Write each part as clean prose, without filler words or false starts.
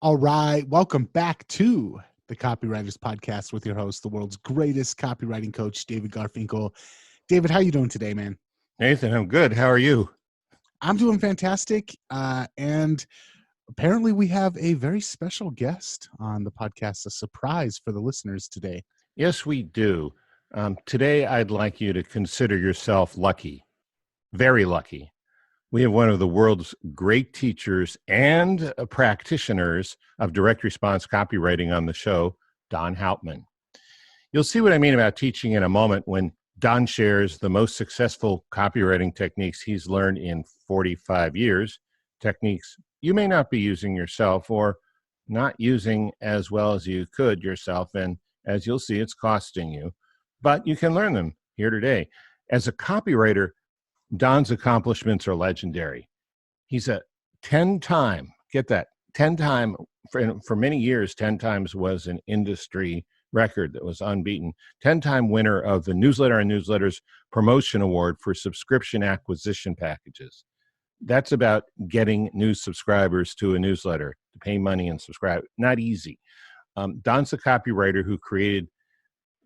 All right. Welcome back to the Copywriters Podcast with your host, the world's greatest copywriting coach, David Garfinkel. David, how you doing today, man? Nathan, I'm good. How are you? I'm doing fantastic. And apparently we have a very special guest on the podcast, a surprise for the listeners today. Yes, we do. Today, I'd like you to consider yourself lucky, very lucky. We have one of the world's great teachers and practitioners of direct response copywriting on the show, Don Helpmann. You'll see what I mean about teaching in a moment when Don shares the most successful copywriting techniques he's learned in 45 years, techniques you may not be using yourself or not using as well as you could yourself, and as you'll see, it's costing you, but you can learn them here today. As a copywriter, Don's accomplishments are legendary. He's a 10-time, get that, 10-time, for many years, 10 times was an industry record that was unbeaten, 10-time winner of the Newsletter and Newsletters Promotion Award for subscription acquisition packages. That's about getting new subscribers to a newsletter, to pay money and subscribe. Not easy. Don's a copywriter who created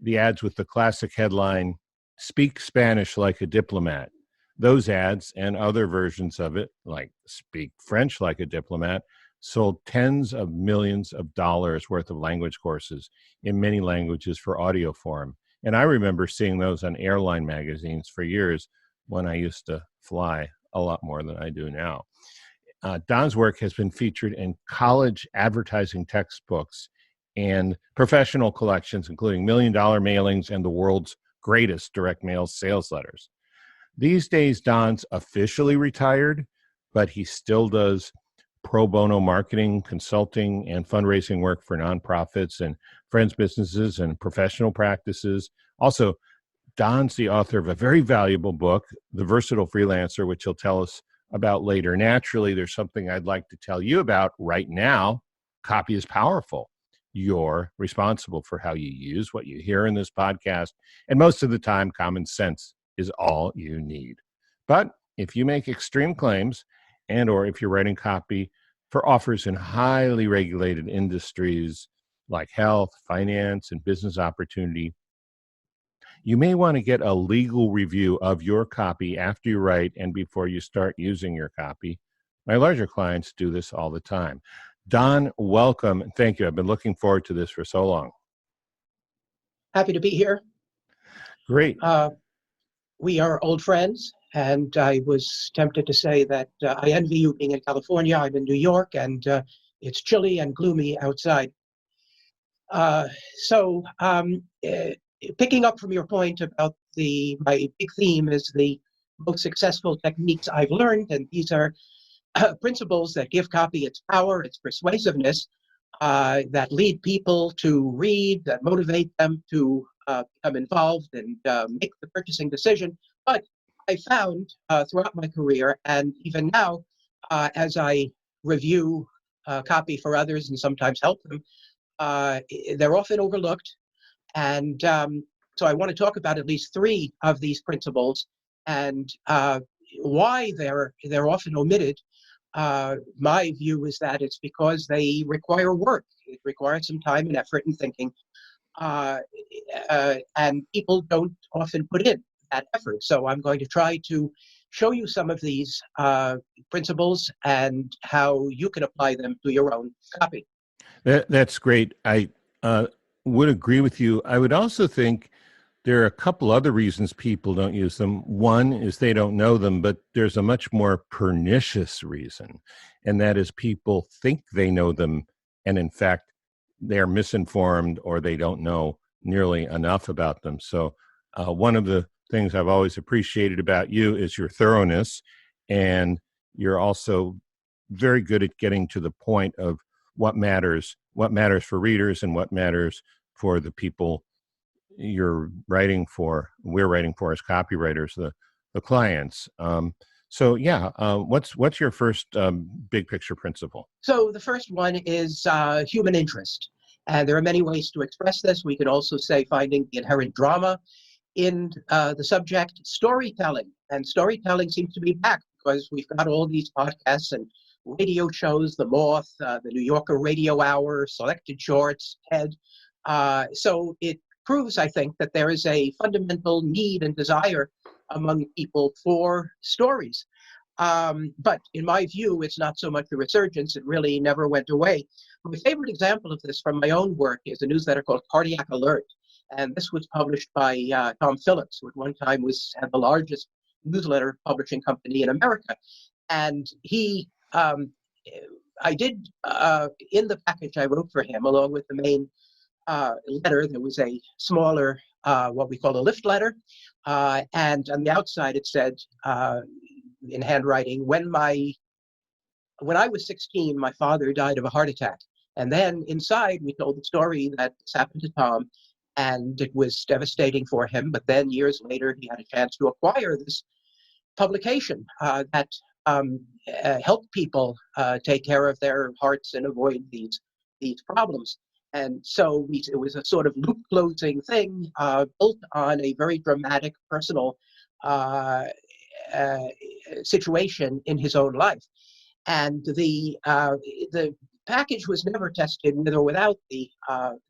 the ads with the classic headline, "Speak Spanish Like a Diplomat." Those ads and other versions of it, like "Speak French Like a Diplomat," sold tens of millions of dollars worth of language courses in many languages for audio form. And I remember seeing those on airline magazines for years when I used to fly a lot more than I do now. Don's work has been featured in college advertising textbooks and professional collections, including $1 Million Mailings and the world's greatest direct mail sales letters. These days, Don's officially retired, but he still does pro bono marketing, consulting, and fundraising work for nonprofits and friends businesses and professional practices. Also, Don's the author of a very valuable book, The Versatile Freelancer, which he'll tell us about later. Naturally, there's something I'd like to tell you about right now. Copy is powerful. You're responsible for how you use what you hear in this podcast, and most of the time, common sense is all you need. But if you make extreme claims and or if you're writing copy for offers in highly regulated industries like health, finance, and business opportunity, you may want to get a legal review of your copy after you write and before you start using your copy. My larger clients do this all the time. Don, welcome. Thank you. I've been looking forward to this for so long. Happy to be here. Great. We are old friends, and I was tempted to say that I envy you being in California. I'm in New York, and it's chilly and gloomy outside. Picking up from your point about my big theme is the most successful techniques I've learned, and these are principles that give copy its power, its persuasiveness, that lead people to read, that motivate them to become involved and make the purchasing decision. But I found throughout my career, and even now, as I review copy for others and sometimes help them, they're often overlooked. And so I want to talk about at least 3 of these principles and why they're often omitted. My view is that it's because they require work. It requires some time and effort and thinking. And people don't often put in that effort. So I'm going to try to show you some of these principles and how you can apply them to your own copy. That's great. I would agree with you. I would also think there are a couple other reasons people don't use them. One is they don't know them, but there's a much more pernicious reason, and that is people think they know them, and in fact, they're misinformed or they don't know nearly enough about them. So one of the things I've always appreciated about you is your thoroughness, and you're also very good at getting to the point of what matters for readers and what matters for the people we're writing for as copywriters, the clients. What's your first big picture principle? So the first one is human interest. And there are many ways to express this. We could also say finding the inherent drama in the subject, storytelling. And storytelling seems to be back because we've got all these podcasts and radio shows, The Moth, the New Yorker Radio Hour, Selected Shorts, TED. So it proves, I think, that there is a fundamental need and desire among people for stories. But in my view, it's not so much a resurgence. It really never went away. My favorite example of this from my own work is a newsletter called Cardiac Alert. And this was published by Tom Phillips, who at one time had the largest newsletter publishing company in America. And I did, in the package I wrote for him, along with the main letter, there was a smaller, what we call a lift letter. And on the outside, it said, in handwriting, when I was 16, my father died of a heart attack. And then inside, we told the story that this happened to Tom, and it was devastating for him. But then years later, he had a chance to acquire this publication that helped people take care of their hearts and avoid these problems. And so it was a sort of loop closing thing built on a very dramatic personal situation in his own life. And the package was never tested with or without the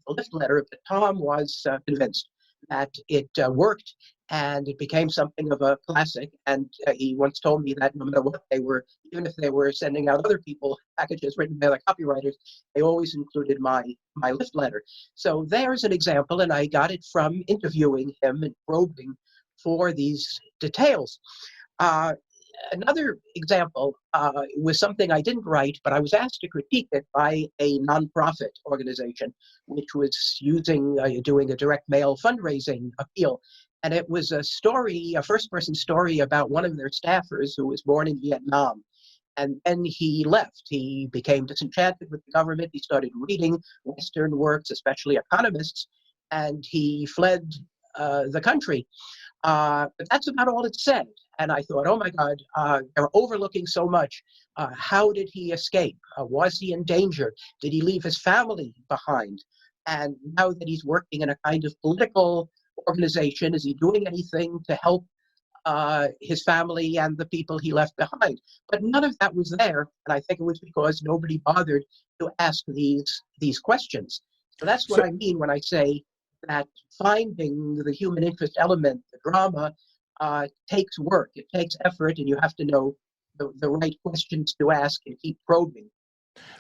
lift letter, but Tom was convinced that it worked, and it became something of a classic. And he once told me that no matter what they were, even if they were sending out other people packages written by the copywriters, they always included my lift letter. So there's an example, and I got it from interviewing him and probing for these details. Another example was something I didn't write, but I was asked to critique it by a nonprofit organization, which was doing a direct mail fundraising appeal. And it was a first-person story about one of their staffers who was born in Vietnam. And then he left. He became disenchanted with the government. He started reading Western works, especially economists, and he fled the country. But that's about all it said. And I thought, oh my God, they're overlooking so much. How did he escape? Was he in danger? Did he leave his family behind? And now that he's working in a kind of political organization, is he doing anything to help his family and the people he left behind? But none of that was there. And I think it was because nobody bothered to ask these questions. So that's what I mean when I say that finding the human interest element, the drama, takes work, it takes effort, and you have to know the right questions to ask and keep probing.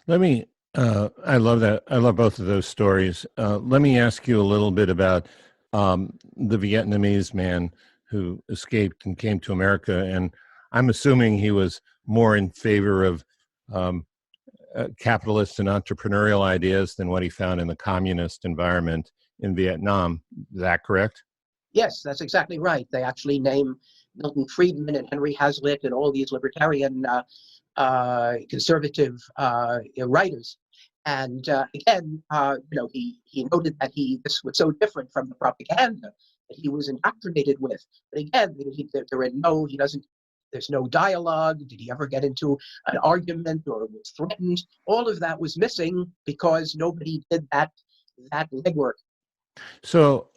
I love that. I love both of those stories. Let me ask you a little bit about the Vietnamese man who escaped and came to America. And I'm assuming he was more in favor of capitalist and entrepreneurial ideas than what he found in the communist environment in Vietnam. Is that correct? Yes, that's exactly right. They actually name Milton Friedman and Henry Hazlitt and all these libertarian conservative writers. And again, he noted that this was so different from the propaganda that he was indoctrinated with. But again, there's no dialogue. Did he ever get into an argument or was threatened? All of that was missing because nobody did that legwork. So,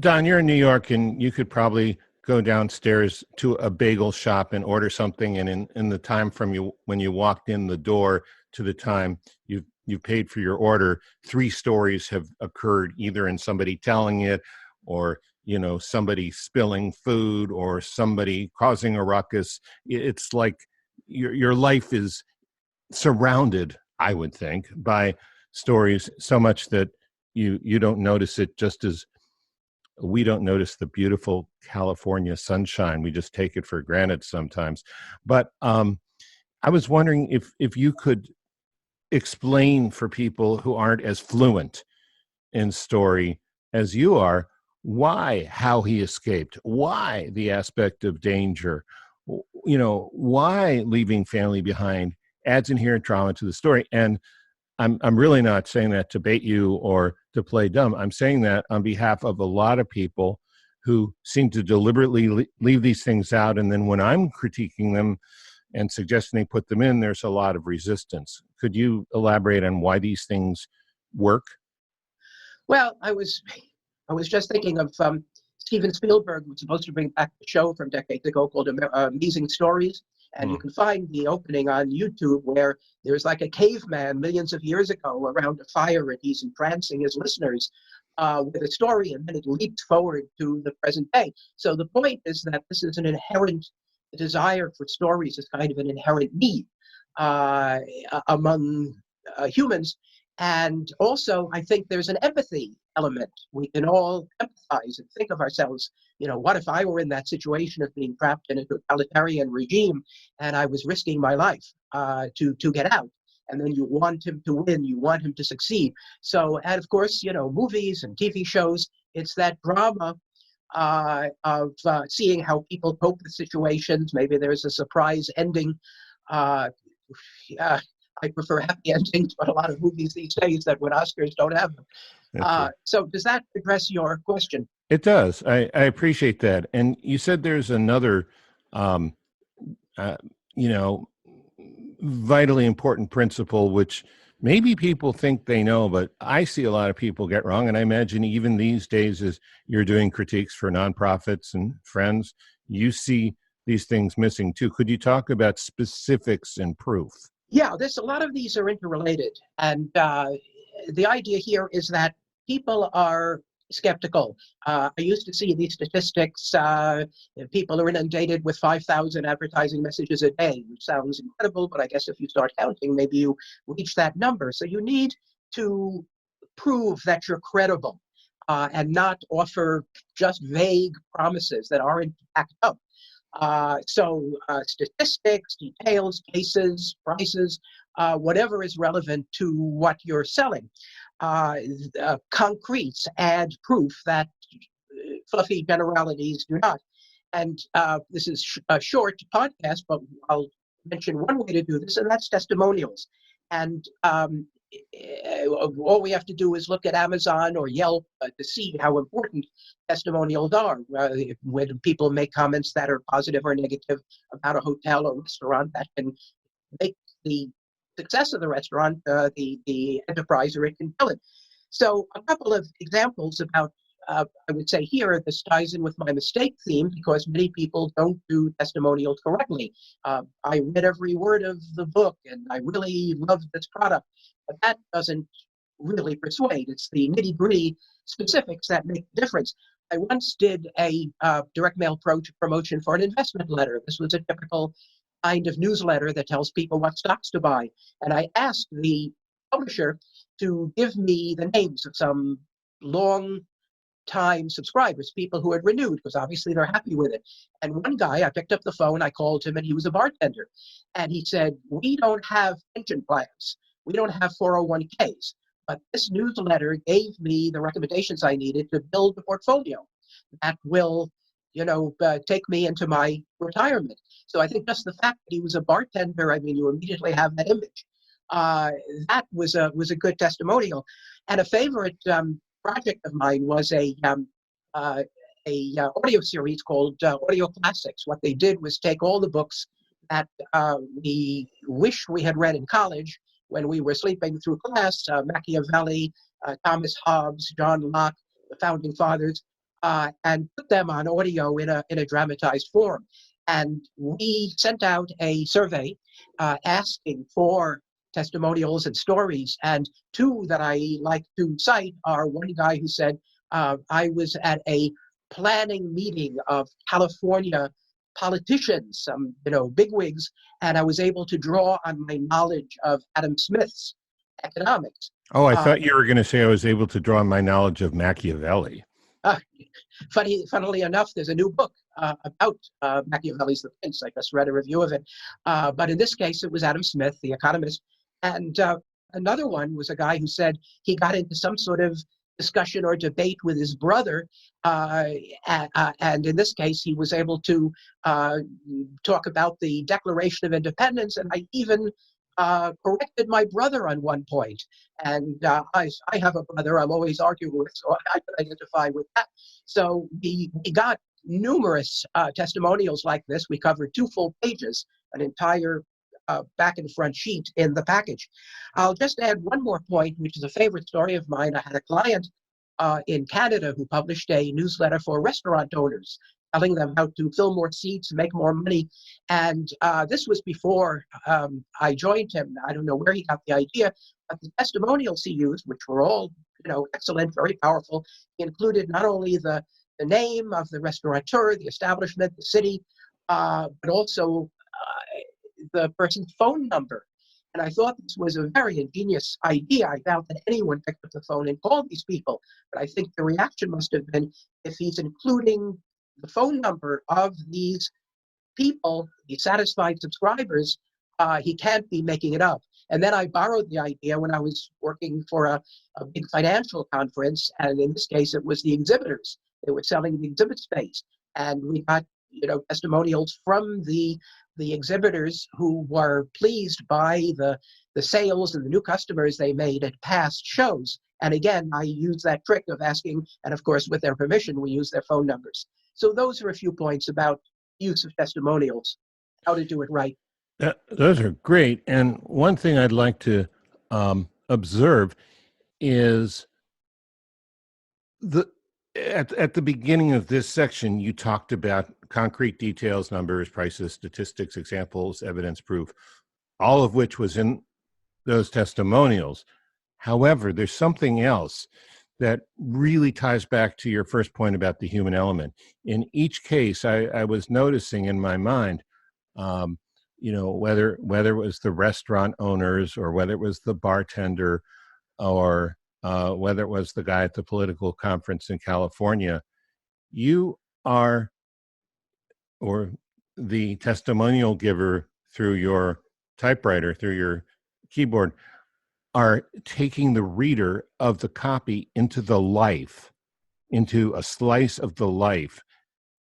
Don, you're in New York, and you could probably go downstairs to a bagel shop and order something, and in the time from when you walked in the door to the time you paid for your order, 3 stories have occurred, either in somebody telling it, or somebody spilling food, or somebody causing a ruckus. It's like your life is surrounded, I would think, by stories so much that you don't notice it, just as we don't notice the beautiful California sunshine. We just take it for granted sometimes. But I was wondering if you could explain for people who aren't as fluent in story as you are, how he escaped, why the aspect of danger, why leaving family behind adds inherent drama to the story. And I'm really not saying that to bait you or to play dumb. I'm saying that on behalf of a lot of people who seem to deliberately leave these things out. And then when I'm critiquing them and suggesting they put them in, there's a lot of resistance. Could you elaborate on why these things work? Well, I was just thinking of Steven Spielberg was supposed to bring back the show from decades ago called Amazing Stories. And you can find the opening on YouTube where there's like a caveman millions of years ago around a fire, and he's entrancing his listeners with a story, and then it leaps forward to the present day. So the point is that this is an inherent desire for stories, is kind of an inherent need among humans. And also, I think there's an empathy element. We can all empathize and think of ourselves, what if I were in that situation of being trapped in a totalitarian regime and I was risking my life to get out? And then you want him to win, you want him to succeed. So, and of course, movies and TV shows, it's that drama of seeing how people cope with situations. Maybe there's a surprise ending. I prefer happy endings, but a lot of movies these days that win Oscars don't have them. So does that address your question? It does. I appreciate that. And you said there's another, vitally important principle, which maybe people think they know, but I see a lot of people get wrong. And I imagine even these days, as you're doing critiques for nonprofits and friends, you see these things missing too. Could you talk about specifics and proof? Yeah, a lot of these are interrelated. And the idea here is that people are skeptical. I used to see these statistics. People are inundated with 5,000 advertising messages a day, which sounds incredible, but I guess if you start counting, maybe you reach that number. So you need to prove that you're credible and not offer just vague promises that aren't backed up. So statistics, details, cases, prices, whatever is relevant to what you're selling. Concretes add proof that fluffy generalities do not. And this is a short podcast, but I'll mention one way to do this, and that's testimonials. And all we have to do is look at Amazon or Yelp to see how important testimonials are. When people make comments that are positive or negative about a hotel or restaurant, that can make the success of the restaurant, the enterprise, or it can kill it. So a couple of examples about, I would say here, this ties in with my mistake theme because many people don't do testimonials correctly. I read every word of the book and I really love this product, but that doesn't really persuade. It's the nitty-gritty specifics that make the difference. I once did a direct mail promotion for an investment letter. This was a typical kind of newsletter that tells people what stocks to buy. And I asked the publisher to give me the names of some long-time subscribers, people who had renewed, because obviously they're happy with it. And one guy, I picked up the phone, I called him, and he was a bartender. And he said, "We don't have pension plans. We don't have 401ks. But this newsletter gave me the recommendations I needed to build a portfolio that will take me into my retirement." So I think just the fact that he was a bartender, I mean, you immediately have that image. That was a good testimonial. And a favorite project of mine was a audio series called Audio Classics. What they did was take all the books that we wish we had read in college when we were sleeping through class, Machiavelli, Thomas Hobbes, John Locke, the Founding Fathers, and put them on audio in a dramatized form. And we sent out a survey asking for testimonials and stories. And two that I like to cite are one guy who said, I was at a planning meeting of California politicians, some bigwigs, and I was able to draw on my knowledge of Adam Smith's economics. Oh, I thought you were going to say I was able to draw on my knowledge of Machiavelli. Funnily enough, there's a new book about Machiavelli's The Prince. I just read a review of it. But in this case, it was Adam Smith, the economist. And another one was a guy who said he got into some sort of discussion or debate with his brother. And in this case, he was able to talk about the Declaration of Independence. And I even corrected my brother on one point. And I have a brother I'm always arguing with, so I could identify with that. So we got numerous testimonials like this. We covered 2 full pages, an entire back and front sheet in the package. I'll just add one more point, which is a favorite story of mine. I had a client in Canada who published a newsletter for restaurant owners. telling them how to fill more seats, make more money. And this was before I joined him. I don't know where he got the idea, but the testimonials he used, which were all, excellent, very powerful, included not only the name of the restaurateur, the establishment, the city, but also the person's phone number. And I thought this was a very ingenious idea. I doubt that anyone picked up the phone and called these people. But I think the reaction must have been, if he's including the phone number of these people, the satisfied subscribers, he can't be making it up. And then I borrowed the idea when I was working for a big financial conference. And in this case, it was the exhibitors. They were selling the exhibit space. And we got testimonials from the exhibitors who were pleased by the sales and the new customers they made at past shows. And again, I use that trick of asking, and of course, with their permission, we use their phone numbers. So those are a few points about use of testimonials, how to do it right. Those are great. And one thing I'd like to observe is at the beginning of this section, you talked about concrete details, numbers, prices, statistics, examples, evidence, proof, all of which was in those testimonials. However, there's something else that really ties back to your first point about the human element. In each case, I was noticing in my mind, whether it was the restaurant owners or whether it was the bartender or whether it was the guy at the political conference in California, you are, or the testimonial giver through your typewriter, through your keyboard, are taking the reader of the copy into a slice of the life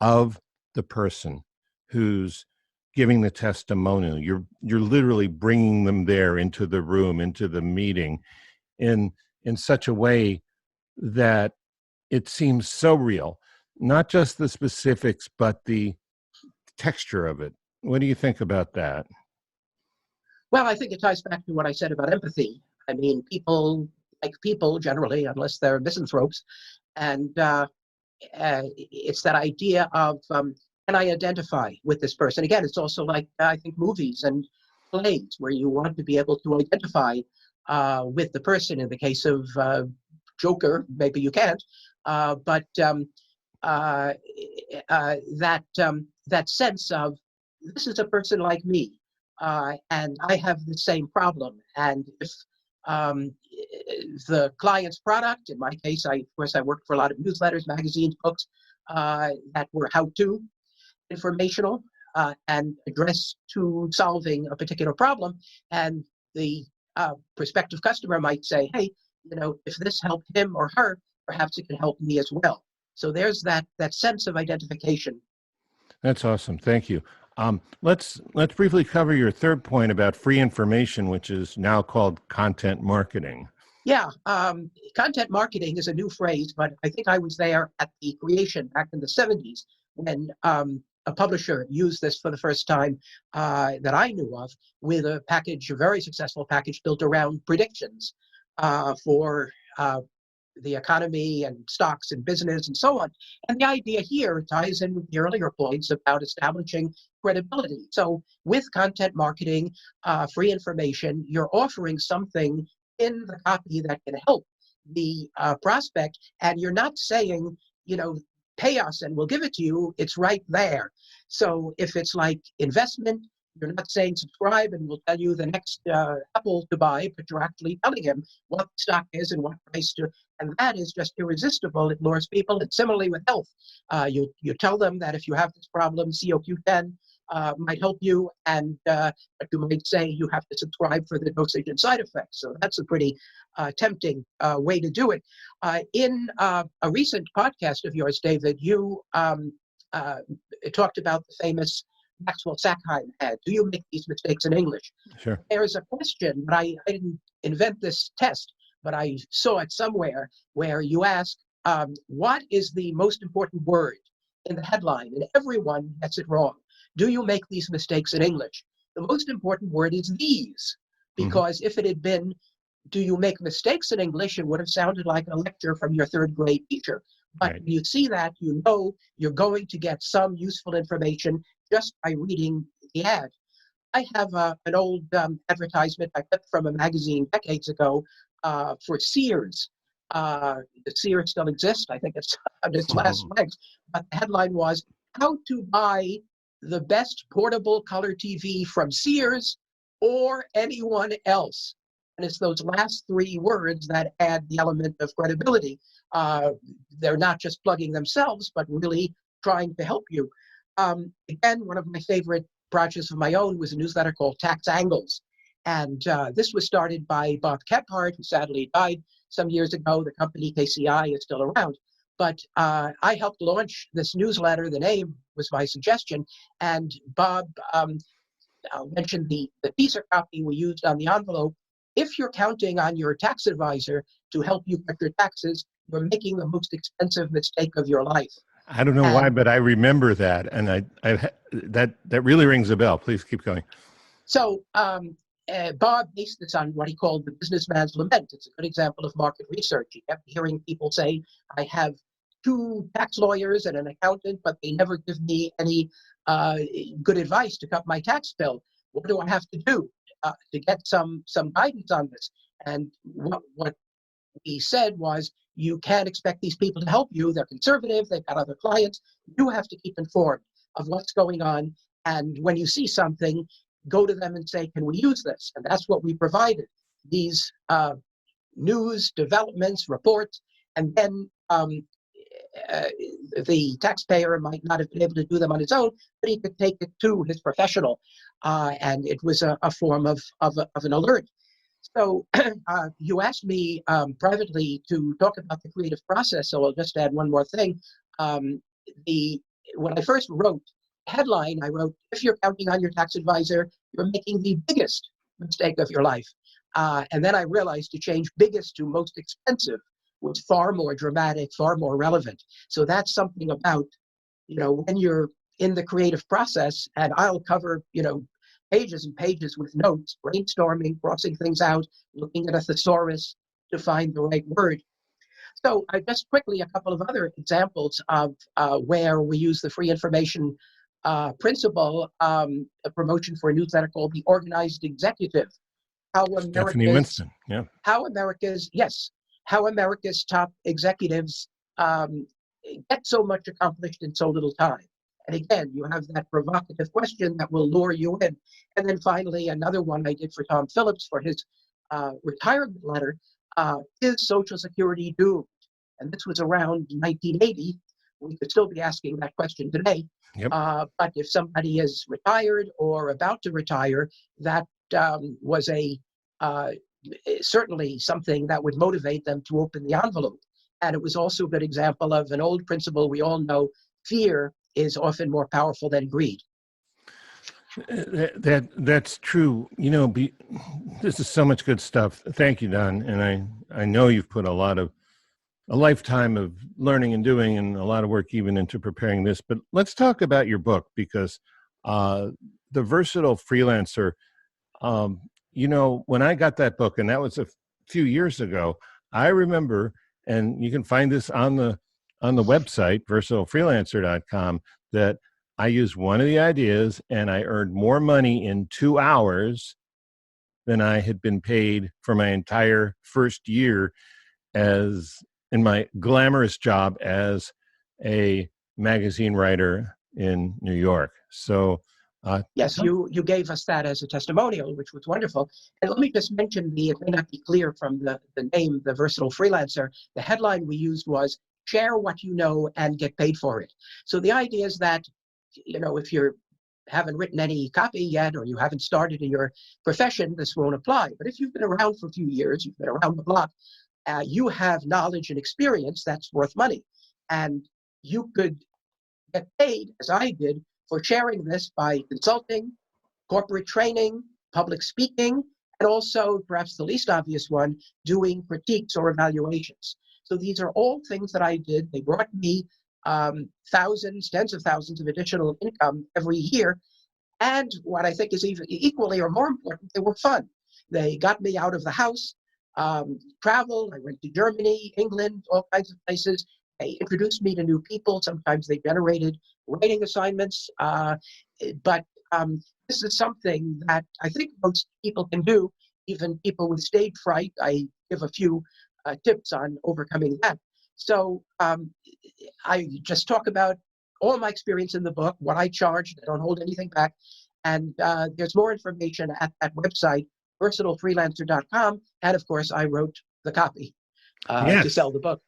of the person who's giving the testimonial. You're literally bringing them there into the room, into the meeting, in such a way that it seems so real. Not just the specifics, but the texture of it. What do you think about that? Well, I think it ties back to what I said about empathy. I mean, people like people generally, unless they're misanthropes. And it's that idea of, can I identify with this person? Again, it's also like, I think, movies and plays where you want to be able to identify with the person. In the case of Joker, maybe you can't, but that sense of, this is a person like me, and I have the same problem. And if the client's product, in my case, of course, I worked for a lot of newsletters, magazines, books that were how-to, informational, and addressed to solving a particular problem. And the prospective customer might say, hey, if this helped him or her, perhaps it can help me as well. So there's that sense of identification. That's awesome. Thank you. Let's briefly cover your third point about free information, which is now called content marketing. Yeah, content marketing is a new phrase, but I think I was there at the creation back in the 70s when a publisher used this for the first time that I knew of, with a very successful package built around predictions for the economy and stocks and business and so on. And the idea here ties in with the earlier points about establishing credibility. So with content marketing, free information, you're offering something in the copy that can help the prospect, and you're not saying, pay us and we'll give it to you. It's right there. So if it's like investment, you're not saying subscribe and we'll tell you the next Apple to buy, but you're actually telling him what the stock is and what price to, and that is just irresistible. It lures people. And similarly with health, you tell them that if you have this problem, COQ10 might help you, and but you might say you have to subscribe for the dosage and side effects. So that's a pretty tempting way to do it. In a recent podcast of yours, David, you talked about the famous Maxwell Sackheim ad. Do you make these mistakes in English? Sure. There is a question, but I didn't invent this test, but I saw it somewhere where you ask, what is the most important word in the headline? And everyone gets it wrong. Do you make these mistakes in English? The most important word is these, because if it had been, do you make mistakes in English, it would have sounded like a lecture from your third grade teacher. But Right. when you see that, you know you're going to get some useful information just by reading the ad. I have an old advertisement I got from a magazine decades ago for Sears. The Sears still exists. I think it's on its last legs. But the headline was, "How to Buy the Best Portable Color TV from Sears or Anyone Else." And it's those last three words that add the element of credibility. They're not just plugging themselves, but really trying to help you. Again, one of my favorite projects of my own was a newsletter called Tax Angles. And this was started by Bob Kephart, who sadly died some years ago. The company KCI is still around. But I helped launch this newsletter. The name was my suggestion. And Bob mentioned the teaser copy we used on the envelope. If you're counting on your tax advisor to help you cut your taxes, you're making the most expensive mistake of your life. I don't know why, but I remember that, and that really rings a bell. Please keep going. So Bob based this on what he called the businessman's lament. It's a good example of market research. He kept hearing people say, "I have 2 tax lawyers and an accountant, but they never give me any good advice to cut my tax bill. What do I have to do to get some guidance on this?" And what he said was, you can't expect these people to help you. They're conservative. They've got other clients. You have to keep informed of what's going on. And when you see something, go to them and say, "Can we use this?" And that's what we provided, these news, developments, reports. And then the taxpayer might not have been able to do them on his own, but he could take it to his professional. And it was a form of an alert. So you asked me privately to talk about the creative process, so I'll just add one more thing. When I first wrote the headline, I wrote, "If you're counting on your tax advisor, you're making the biggest mistake of your life." And then I realized to change biggest to most expensive was far more dramatic, far more relevant. So that's something about, when you're in the creative process, and I'll cover, pages and pages with notes, brainstorming, crossing things out, looking at a thesaurus to find the right word. So just quickly, a couple of other examples of where we use the free information principle, a promotion for a newsletter called The Organized Executive. Stephanie Winston, yeah. How America's top executives get so much accomplished in so little time. And again, you have that provocative question that will lure you in. And then finally, another one I did for Tom Phillips for his retirement letter, is Social Security doomed? And this was around 1980. We could still be asking that question today. Yep. But if somebody is retired or about to retire, that was certainly something that would motivate them to open the envelope. And it was also a good example of an old principle we all know: fear is often more powerful than greed. That's true. This is so much good stuff. Thank you, Don. And I know you've put a lifetime of learning and doing, and a lot of work even into preparing this. But let's talk about your book, because The Versatile Freelancer, when I got that book, and that was a few years ago, I remember, and you can find this on the website, versatilefreelancer.com, that I used one of the ideas and I earned more money in 2 hours than I had been paid for my entire first year as in my glamorous job as a magazine writer in New York. So yes, you gave us that as a testimonial, which was wonderful. And let me just mention, it may not be clear from the name, The Versatile Freelancer. The headline we used was, "Share what you know and get paid for it." So the idea is that, if you haven't written any copy yet, or you haven't started in your profession, this won't apply. But if you've been around for a few years, you've been around the block, you have knowledge and experience that's worth money. And you could get paid, as I did, for sharing this by consulting, corporate training, public speaking, and also, perhaps the least obvious one, doing critiques or evaluations. So these are all things that I did. They brought me thousands, tens of thousands of additional income every year. And what I think is even equally or more important, they were fun. They got me out of the house, traveled. I went to Germany, England, all kinds of places, They introduced me to new people. Sometimes they generated writing assignments. But this is something that I think most people can do, even people with stage fright. I give a few tips on overcoming that. So I just talk about all my experience in the book, what I charged. I don't hold anything back. And there's more information at that website, versatilefreelancer.com. And of course, I wrote the copy to sell the book.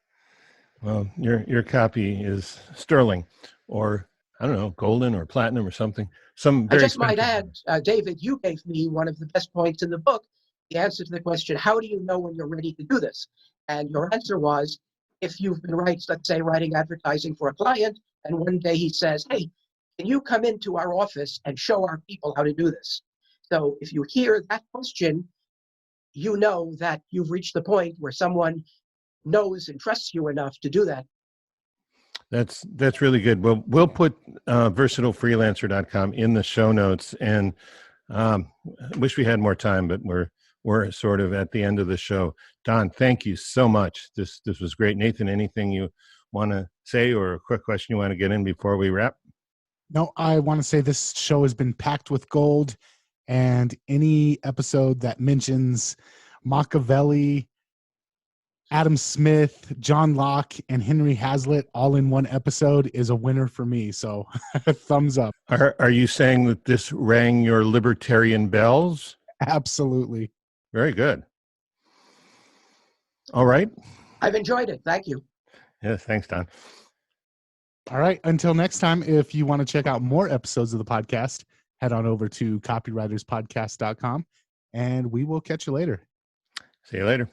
Well, your copy is sterling, or I don't know, golden or platinum or something. I just might add, David, you gave me one of the best points in the book, the answer to the question, how do you know when you're ready to do this? And your answer was, if you've been let's say, writing advertising for a client, and one day he says, hey, can you come into our office and show our people how to do this? So if you hear that question, you know that you've reached the point where someone knows and trusts you enough to do that. That's really good. Well, we'll put versatilefreelancer.com in the show notes, and wish we had more time, but we're sort of at the end of the show. Don, thank you so much. This was great. Nathan, anything you want to say or a quick question you want to get in before we wrap? No, I want to say this show has been packed with gold, and any episode that mentions Machiavelli, Adam Smith, John Locke, and Henry Hazlitt all in one episode is a winner for me. So thumbs up. Are you saying that this rang your libertarian bells? Absolutely. Very good. All right. I've enjoyed it. Thank you. Yes, thanks, Don. All right. Until next time, if you want to check out more episodes of the podcast, head on over to copywriterspodcast.com, and we will catch you later. See you later.